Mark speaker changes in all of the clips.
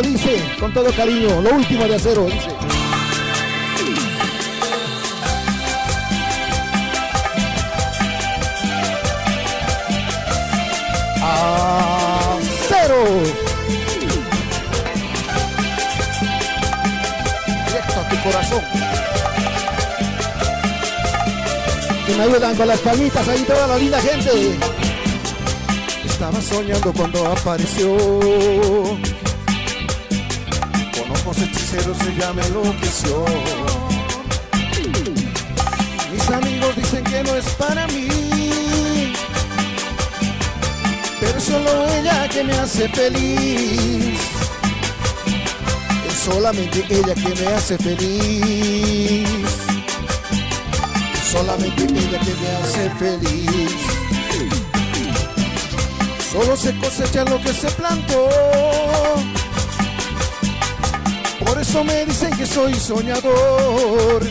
Speaker 1: Dice con todo cariño, lo último de Acero, dice. Acero. Directo a tu corazón. Que me ayudan con las palmitas ahí toda la linda gente. Estaba soñando cuando apareció. Ojos hechiceros, ella me enloqueció. Mis amigos dicen que no es para mí, pero solo ella que me hace feliz. Es solamente ella que me hace feliz. Es solamente ella que me hace feliz. Solo se cosecha lo que se plantó. Por eso me dicen que soy soñador.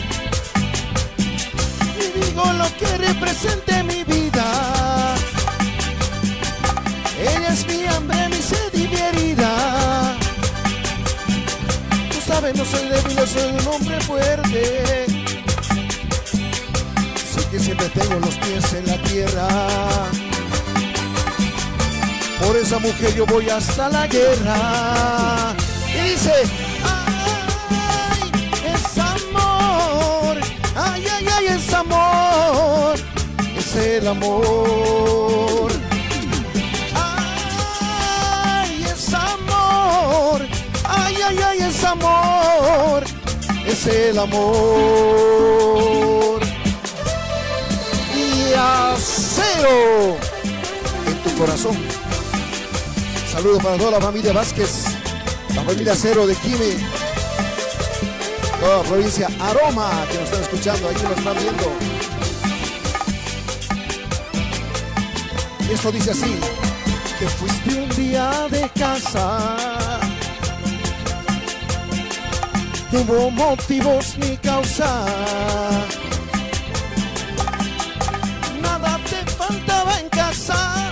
Speaker 1: Y digo lo que representa mi vida. Ella es mi hambre, mi sed y mi herida. Tú sabes, no soy débil, no soy un hombre fuerte. Sé que siempre tengo los pies en la tierra. Por esa mujer yo voy hasta la guerra. Y dice... Ay, ay, ay, es amor, es el amor. Ay, es amor, ay, ay, ay, es amor, es el amor. Y Acero en tu corazón. Saludos para toda la familia Vázquez, la familia Acero de Quime. Toda la provincia Aroma que nos están escuchando, ahí nos están viendo. Y esto dice así: que fuiste un día de casa, tuvo motivos mi causa, nada te faltaba en casa,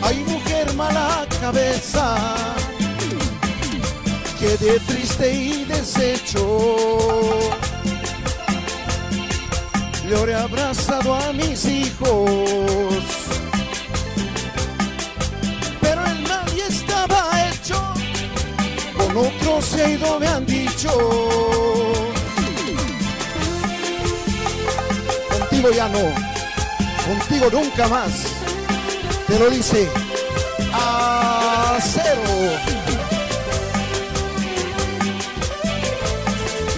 Speaker 1: ay mujer mala cabeza. Quedé triste y deshecho, lloré abrazado a mis hijos, pero el mal ya estaba hecho, con otro se ha ido me han dicho. Contigo ya no, contigo nunca más, te lo dice Acero.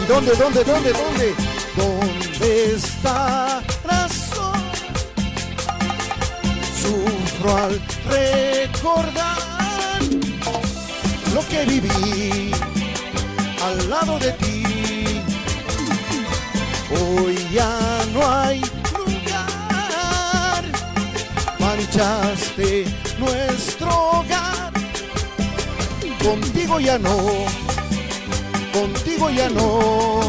Speaker 1: ¿Dónde? ¿Dónde está razón? Sufro al recordar lo que viví al lado de ti. Hoy ya no hay lugar, manchaste nuestro hogar. Contigo ya no. Contigo ya no.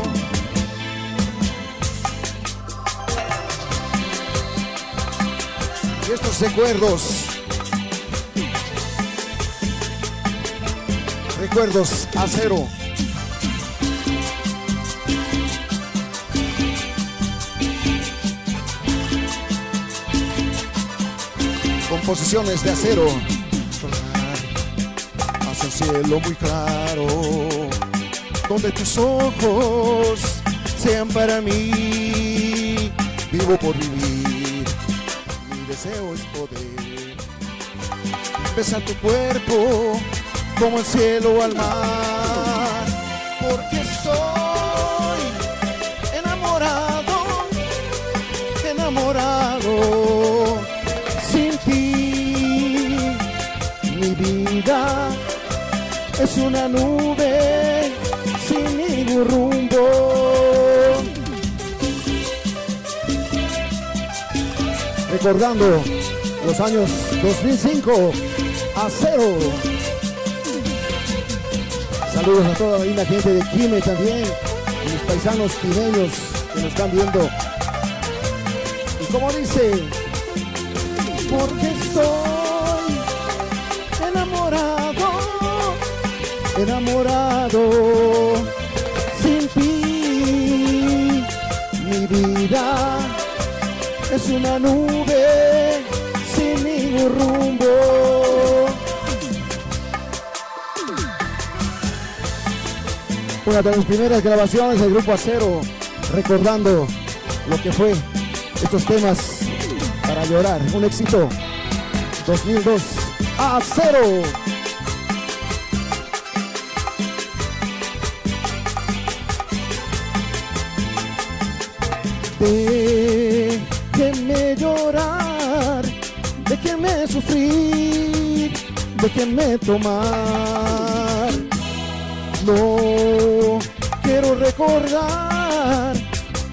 Speaker 1: Y estos recuerdos Acero. Composiciones de Acero. Hacia el cielo muy claro, donde tus ojos sean para mí. Vivo por vivir, mi deseo es poder besar tu cuerpo como el cielo al mar, porque estoy enamorado, enamorado. Sin ti mi vida es una nube sin ningún rumbo. Recordando los años 2005, Acero. Saludos a toda la linda gente de Quime también, y los paisanos quimeños que nos están viendo. Y como dice, porque estoy enamorado, enamorado sin ti. Mi vida es una nube sin ningún rumbo. Una de las primeras grabaciones del Grupo Acero, recordando lo que fue estos temas para llorar. Un éxito 2002, Acero. Déjenme llorar, déjenme sufrir, déjenme tomar. No quiero recordar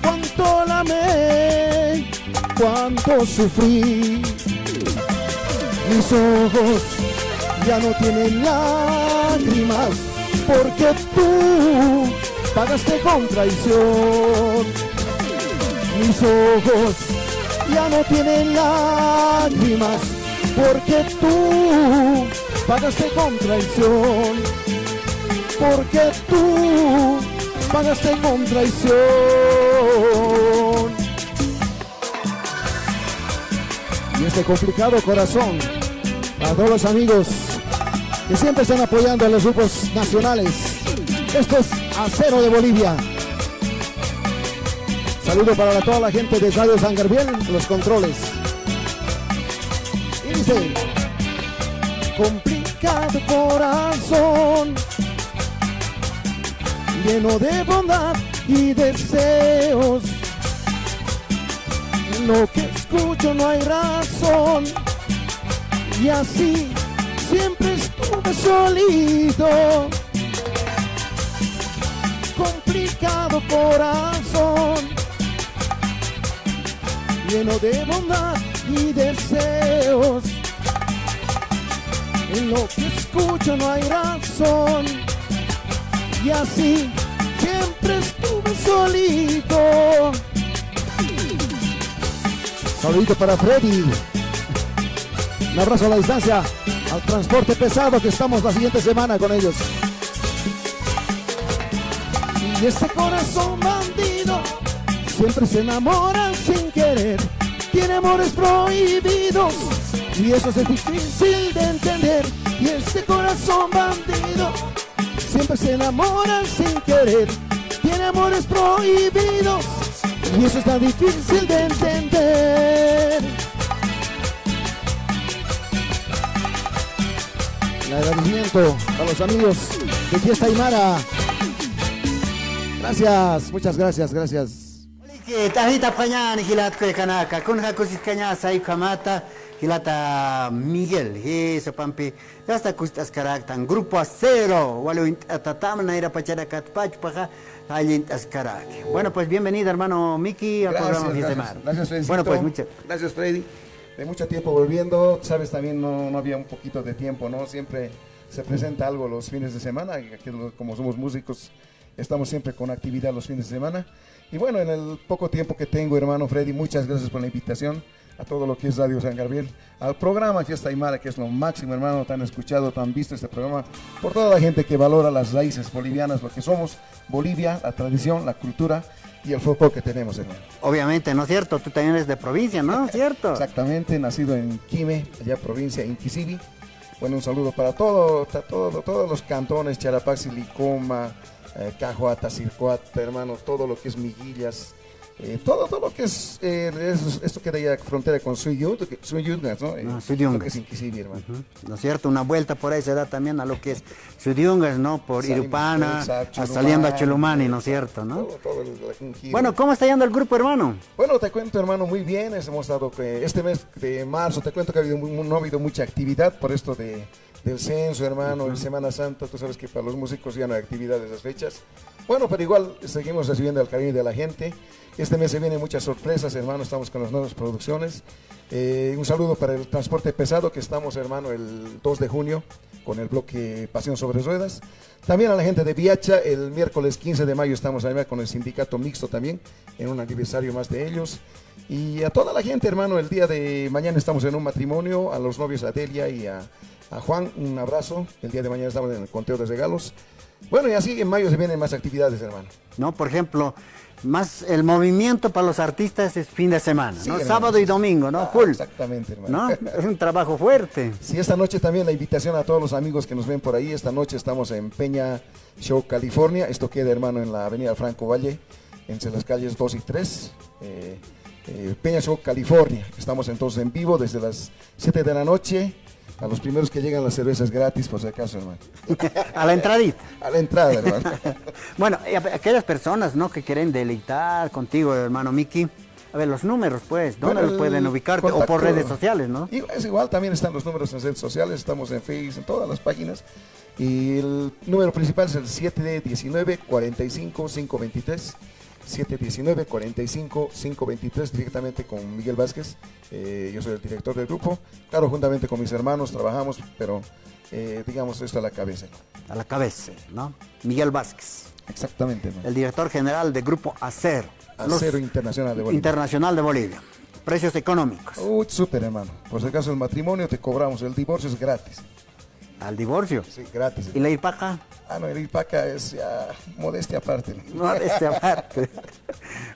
Speaker 1: cuánto la amé, cuánto sufrí. Mis ojos ya no tienen lágrimas porque tú pagaste con traición. Mis ojos ya no tienen lágrimas porque tú pagaste con traición. Porque tú pagaste con traición. Y este complicado corazón a todos los amigos que siempre están apoyando a los grupos nacionales. Esto es Acero de Bolivia. Saludo para toda la gente de Radio San Gabriel, los controles. Y dice: complicado corazón, lleno de bondad y deseos. En lo que escucho no hay razón, y así siempre estuve solito. Complicado corazón, lleno de bondad y deseos. En lo que escucho no hay razón, y así siempre estuve solito. Saludito para Freddy. Un abrazo a la distancia al transporte pesado que estamos la siguiente semana con ellos. Y este corazón bandido siempre se enamora sin querer. Tiene amores prohibidos y eso es difícil de entender. Y este corazón bandido siempre se enamora sin querer. Tiene amores prohibidos y eso está difícil de entender. El agradecimiento a los amigos de Fiesta Aymara. Gracias, muchas gracias, gracias.
Speaker 2: Tahita pañani hilat kwe kanaka kun hakusis kaña sai kamata hilata Miguel eso pampi hasta kustas karaktan Grupo Acero walo tatam naira pachara katpach paja alint askarak. Bueno, pues bienvenido hermano Miki al programa Fiesta Aymara.
Speaker 1: Gracias, Freddy.
Speaker 2: Bueno, pues muchas
Speaker 1: gracias, Freddy. De mucho tiempo volviendo, sabes, también no había un poquito de tiempo, ¿no? Siempre se presenta algo los fines de semana, aquí como somos músicos estamos siempre con actividad los fines de semana. Y bueno, en el poco tiempo que tengo, hermano Freddy, muchas gracias por la invitación a todo lo que es Radio San Gabriel, al programa Fiesta Aymara, que es lo máximo, hermano, tan escuchado, tan visto este programa, por toda la gente que valora las raíces bolivianas, lo que somos, Bolivia, la tradición, la cultura y el folclore que tenemos, hermano.
Speaker 2: obviamente, ¿no es cierto? Tú también eres de provincia, ¿no? ¿Cierto?
Speaker 1: Exactamente, nacido en Quime, allá provincia Inquisibi. Bueno, un saludo para todos los cantones, Charapaxi, Licoma, Cajuata, Circuata, hermano, todo lo que es Miguillas, todo lo que es esto que de allá frontera con Suyungas, ¿no?
Speaker 2: Suyungas.
Speaker 1: Lo que es Inquisibi, hermano.
Speaker 2: ¿No es cierto? Una vuelta por ahí se da también a lo que es Suyungas, ¿no? Por Irupana, saliendo a Chulumani, ¿no es cierto? ¿no?
Speaker 1: Todo el
Speaker 2: Bueno, ¿cómo está yendo el grupo, hermano?
Speaker 1: Bueno, te cuento, hermano, muy bien. Hemos dado este mes de marzo, te cuento que no ha habido mucha actividad por esto del censo, hermano, en Semana Santa. Tú sabes que para los músicos ya no hay actividad de esas fechas. Bueno, pero igual seguimos recibiendo el cariño de la gente. Este mes se vienen muchas sorpresas, hermano. Estamos con las nuevas producciones. Un saludo para el transporte pesado, que estamos, hermano, el 2 de junio con el bloque Pasión sobre Ruedas. También a la gente de Viacha, el miércoles 15 de mayo estamos allá con el sindicato mixto también, en un aniversario más de ellos. Y a toda la gente, hermano, el día de mañana estamos en un matrimonio, a los novios Adelia y A Juan, un abrazo. El día de mañana estamos en el conteo de regalos. Bueno, y así en mayo se vienen más actividades, hermano.
Speaker 2: ¿No? Por ejemplo, más el movimiento para los artistas es fin de semana,
Speaker 1: Sí,
Speaker 2: ¿no?
Speaker 1: hermano,
Speaker 2: Sábado y
Speaker 1: sí.
Speaker 2: domingo, ¿no? Full.
Speaker 1: Exactamente, hermano.
Speaker 2: ¿No? Es un trabajo fuerte.
Speaker 1: Sí, esta noche también la invitación a todos los amigos que nos ven por ahí. Esta noche estamos en Peña Show, California. Esto queda, hermano, en la avenida Franco Valle, entre las calles 2 y 3. Peña Show, California. Estamos entonces en vivo desde las 7 de la noche. A los primeros que llegan las cervezas gratis, por si acaso, hermano.
Speaker 2: A la entradita.
Speaker 1: A la entrada, hermano.
Speaker 2: Bueno, y aquellas personas, ¿no? Que quieren deleitar contigo, hermano Miki. A ver, los números, pues, ¿dónde
Speaker 1: Bueno,
Speaker 2: los pueden ubicarte? O
Speaker 1: contacto.
Speaker 2: por redes sociales, ¿no?
Speaker 1: Y es igual, también están los números en redes sociales, estamos en Facebook, en todas las páginas. Y el número principal es el 719-45-523. 719-45-523, directamente con Miguel Vázquez. Yo soy el director del grupo. Claro, juntamente con mis hermanos trabajamos, pero digamos esto a la cabeza.
Speaker 2: A la cabeza, ¿no? Miguel Vázquez,
Speaker 1: Exactamente, ¿no?
Speaker 2: el director general del grupo Acero.
Speaker 1: Acero Internacional de Bolivia.
Speaker 2: Internacional de Bolivia. Precios económicos.
Speaker 1: Uy, súper, hermano. Por si acaso el matrimonio te cobramos, el divorcio es gratis.
Speaker 2: Al divorcio.
Speaker 1: Sí, gratis.
Speaker 2: ¿Y la IRPACA?
Speaker 1: Ah, no, el IPACA es ya modestia aparte.
Speaker 2: No, de esta parte.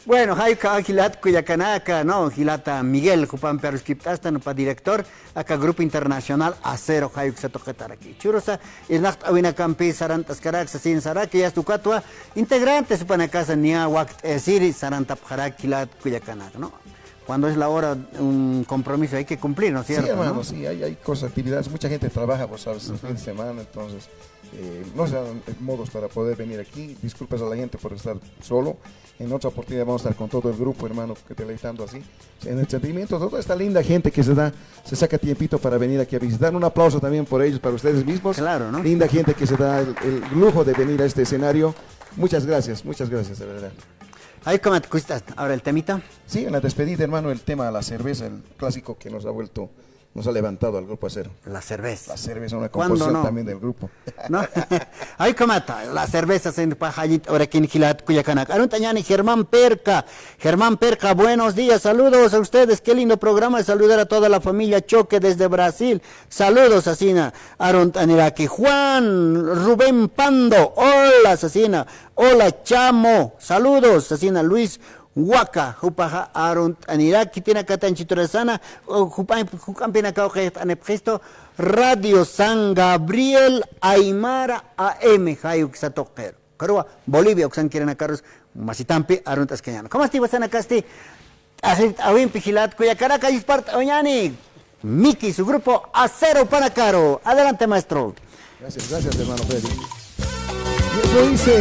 Speaker 2: Bueno, Hayka Gilat Cuyacanaka, ¿no? Gilata Miguel, Jupan Perusquiptasta, no pa director, acá Grupo Internacional Acero, Hayuk Satojetaraki. Churosa, el Nacht Awina Campi, Sarantas Carac, Sasin Saraki, Yastucatua, integrante, supana casa Nia Wakt Siri, Sarantap Harak, Gilat Cuyacanaka, ¿no? Cuando es la hora, un compromiso hay que cumplir, ¿no es cierto?
Speaker 1: Sí, hermano,
Speaker 2: ¿no?
Speaker 1: sí, hay cosas, actividades, mucha gente trabaja, vos sabes, el fin de semana, entonces no se dan modos para poder venir aquí. Disculpas a la gente por estar solo. En otra oportunidad vamos a estar con todo el grupo, hermano, que deleitando así. En el sentimiento, toda esta linda gente que se saca tiempito para venir aquí a visitar. Un aplauso también por ellos, para ustedes mismos.
Speaker 2: Claro, ¿no?
Speaker 1: Linda gente que se da el lujo de venir a este escenario. Muchas gracias, de verdad.
Speaker 2: Ahí como te cuesta ahora el temita.
Speaker 1: Sí, en la despedida, hermano, el tema de la cerveza, el clásico que nos ha levantado al Grupo Acero.
Speaker 2: La cerveza.
Speaker 1: La cerveza, una
Speaker 2: ¿Cuándo
Speaker 1: composición
Speaker 2: no?
Speaker 1: también del grupo.
Speaker 2: ¿No? Ahí comata, la cerveza se pajayit ahora aquí en Gilat Cuyacanak. Aruntañani, Germán Perca, buenos días, saludos a ustedes, qué lindo programa, de saludar a toda la familia Choque desde Brasil, saludos Asina, Aruntaniraki, Juan, Rubén Pando, hola Asina, hola Chamo, saludos Asina, Luis Huaca, Jupaja, Arunt, Aniraki, tiene acá en Chitoresana, Jucampina Caujet, Anepgesto, Radio San Gabriel, Aymara, AM, Hayuk Satoquero. Carua, Bolivia, Oxan quieren a Carlos, Masitampi, Arunt Ascañano. ¿Cómo estás, Sana Casti? Awin Pigilat, cuya Caracas y Sparta, Oñani, Miki, su grupo Acero Panacaro. Adelante, maestro.
Speaker 1: Gracias, hermano Freddy. Y eso dice.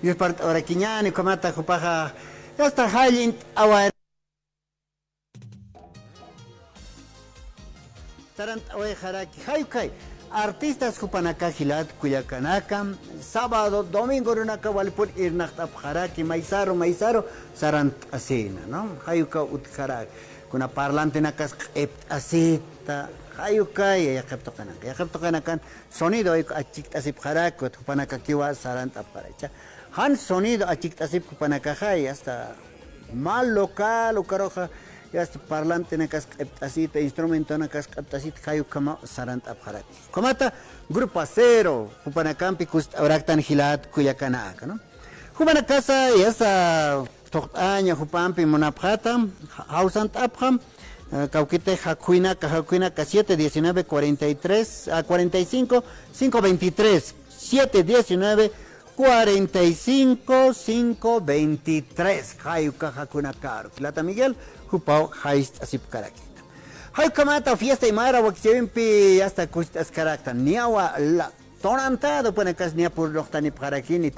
Speaker 2: Dios part ahora quiñani comata jupaja hasta halint awa tarant awa jaraki haykai artistas jupanaka hilat kuyakanaka sábado domingo runaka walpur irnaqtap jaraki maizaro sarant asina no hayuka utkarak kuna parlante nakas asita hayukai yaqaptoqanakan sonido achiktasip jarak jupanaka kiwa sarant aparacha han sonido achiktasip jupanaka hay hasta mal local o caroja ya hasta parlante nakas asita instrumento nakas asita hayukama sarant apjarak komata grupo acero jupanakampi kust auraktan hilat kuyakanaka no jupanakasa ya hasta toqtaña jupampi monapjata hausant apjam Cauquite Jacuina 7 19 43 a 45 523 7 19 45 523 Jayuca Jacuna Caro Plata Miguel Jupao Jaist Asip Caraquita Jayucamata fiesta y mara Wakimpi hasta Custas Caracta Niawa la Tonantado pone cas nia por lochtani Paraquini